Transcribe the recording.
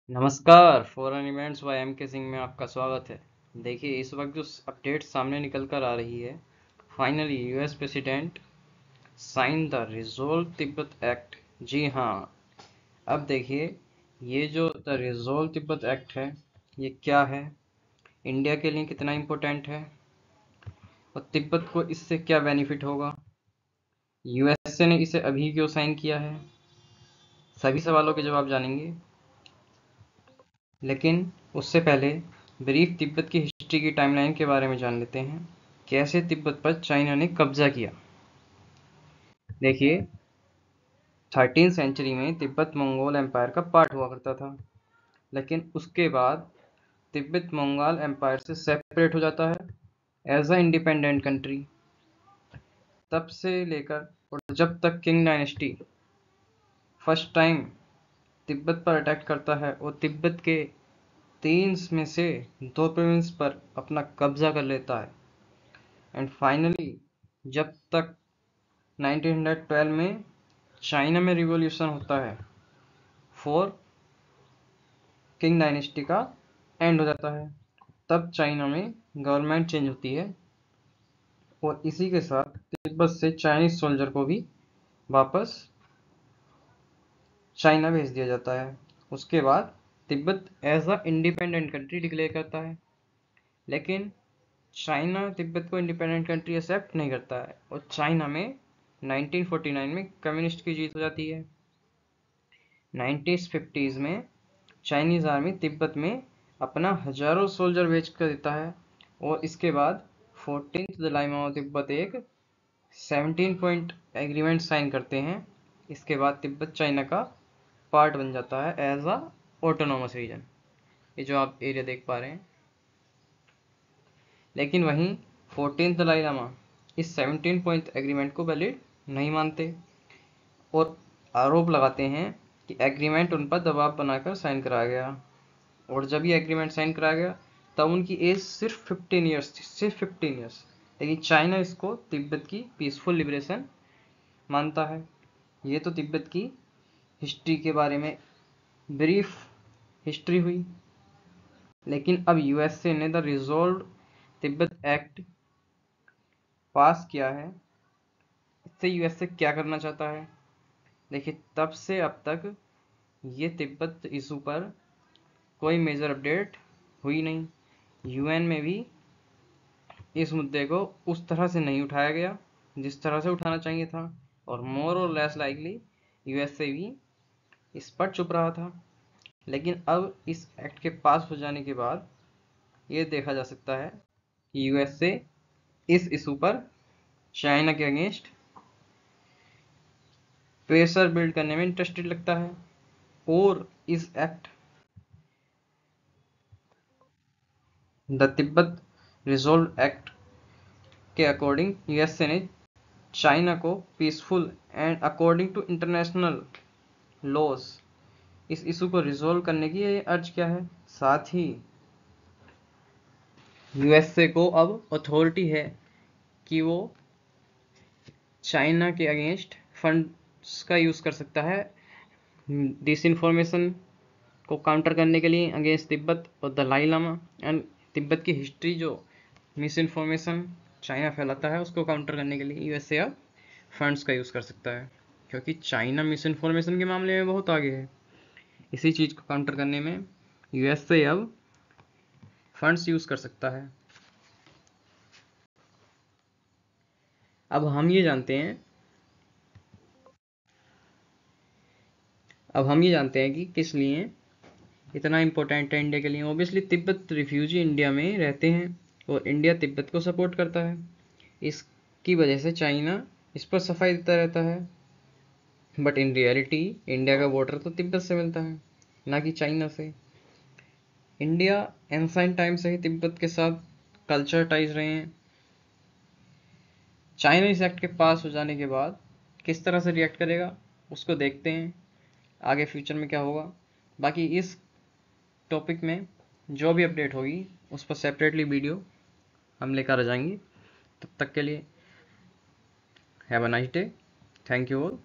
नमस्कार। Foreign events bye M के सिंह में आपका स्वागत है। देखिए, इस वक्त जो अपडेट सामने निकल कर आ रही है, finally US president sign the resolve Tibet act. जी हाँ। अब देखिए, ये जो द रिजोल्व तिब्बत एक्ट है, ये क्या है, इंडिया के लिए कितना इम्पोर्टेंट है और तिब्बत को इससे क्या बेनिफिट होगा, यूएसए ने इसे अभी क्यों साइन किया है, सभी सवालों के जवाब जानेंगे। लेकिन उससे पहले ब्रीफ तिब्बत की हिस्ट्री की टाइमलाइन के बारे में जान लेते हैं। कैसे तिब्बत पर चाइना ने कब्जा किया। देखिए, 13वीं सेंचुरी में तिब्बत मंगोल एम्पायर का पार्ट हुआ करता था, लेकिन उसके बाद तिब्बत मंगोल एम्पायर से सेपरेट हो जाता है एज अ इंडिपेंडेंट कंट्री। तब से लेकर और जब तक king dynasty first time Tibet पर अटैक करता है और तिब्बत के 3 में से 2 प्रोविंस पर अपना कब्जा कर लेता है, एंड फाइनली जब तक 1912 में चाइना में रिवॉल्यूशन होता है, 4 किंग डायनेस्टी का एंड हो जाता है। तब चाइना में गवर्नमेंट चेंज होती है और इसी के साथ तिब्बत से चाइनीज सोल्जर को भी वापस चाइना भेज दिया जाता है। उसके बाद Tibet as a independent country declare करता है, लेकिन चाइना तिब्बत को इंडिपेंडेंट कंट्री एक्सेप्ट नहीं करता है और चाइना में 1949 में कम्युनिस्ट की जीत हो जाती है। 1950s में चाइनीज आर्मी तिब्बत में अपना हजारों सोल्जर भेज कर देता है और इसके बाद 14th दलाई लामा तिब्बत एक 17 पॉइंट एग्रीमेंट साइन करते हैं। इसके बाद तिब्बत चाइना का पार्ट बन जाता है एज अ ऑटोनोमस रीजन, ये जो आप एरिया देख पा रहे हैं। लेकिन वहीं 14th दलाई लामा इस 17 पॉइंट एग्रीमेंट को वैलिड नहीं मानते और आरोप लगाते हैं कि एग्रीमेंट उन पर दबाव बनाकर साइन कराया गया, और जब ये एग्रीमेंट साइन कराया गया तब उनकी एज सिर्फ 15 ईयर्स थी, सिर्फ 15 ईयर्स। लेकिन चाइना इसको तिब्बत की पीसफुल लिबरेशन मानता है। ये तो तिब्बत की हिस्ट्री के बारे में ब्रीफ हिस्ट्री हुई। लेकिन अब यूएसए ने द रिजोल्व तिब्बत एक्ट पास किया है। इससे यूएसए क्या करना चाहता है। देखिए, तब से अब तक ये तिब्बत इशू पर कोई मेजर अपडेट हुई नहीं। यूएन में भी इस मुद्दे को उस तरह से नहीं उठाया गया जिस तरह से उठाना चाहिए था, और मोर और लेस लाइकली यूएसए भी इस पर चुप रहा था। लेकिन अब इस एक्ट के पास हो जाने के बाद ये देखा जा सकता है कि यूएसए इस इशू पर चाइना के अगेंस्ट प्रेशर बिल्ड करने में इंटरेस्टेड लगता है, और इस act the Tibet resolve act के अकॉर्डिंग यूएसए ने चाइना को peaceful and according to international laws इस इशू को रिजोल्व करने की ये अर्ज किया है। साथ ही यूएसए को अब अथॉरिटी है कि वो चाइना के अगेंस्ट फंड्स का यूज़ कर सकता है डिस इन्फॉर्मेशन को काउंटर करने के लिए अगेंस्ट तिब्बत और दलाई लामा, एंड तिब्बत की हिस्ट्री जो मिस इन्फॉर्मेशन चाइना फैलाता है उसको काउंटर करने के लिए यूएसए अब फंड्स का यूज़ कर सकता है, क्योंकि चाइना मिस इन्फॉर्मेशन के मामले में बहुत आगे है। इसी चीज़ को काउंटर करने में यूएसए अब फंड्स यूज़ कर सकता है। अब हम ये जानते हैं कि किस लिए इतना इम्पोर्टेंट है इंडिया के लिए। ओबियसली तिब्बत रिफ्यूजी इंडिया में रहते हैं और इंडिया तिब्बत को सपोर्ट करता है। इसकी वजह से चाइना इस पर सफाई देता रहता है, बट इन रियलिटी इंडिया का बॉर्डर तो तिब्बत से मिलता है, ना कि चाइना से। इंडिया एंसाइंट टाइम से ही तिब्बत के साथ कल्चर टाइज रहे हैं। चाइना इस एक्ट के पास हो जाने के बाद किस तरह से रिएक्ट करेगा उसको देखते हैं आगे फ्यूचर में क्या होगा। बाकी इस टॉपिक में जो भी अपडेट होगी उस पर सेपरेटली वीडियो हम लेकर आ जाएंगे। तब तक के लिए have a nice day. Thank you all.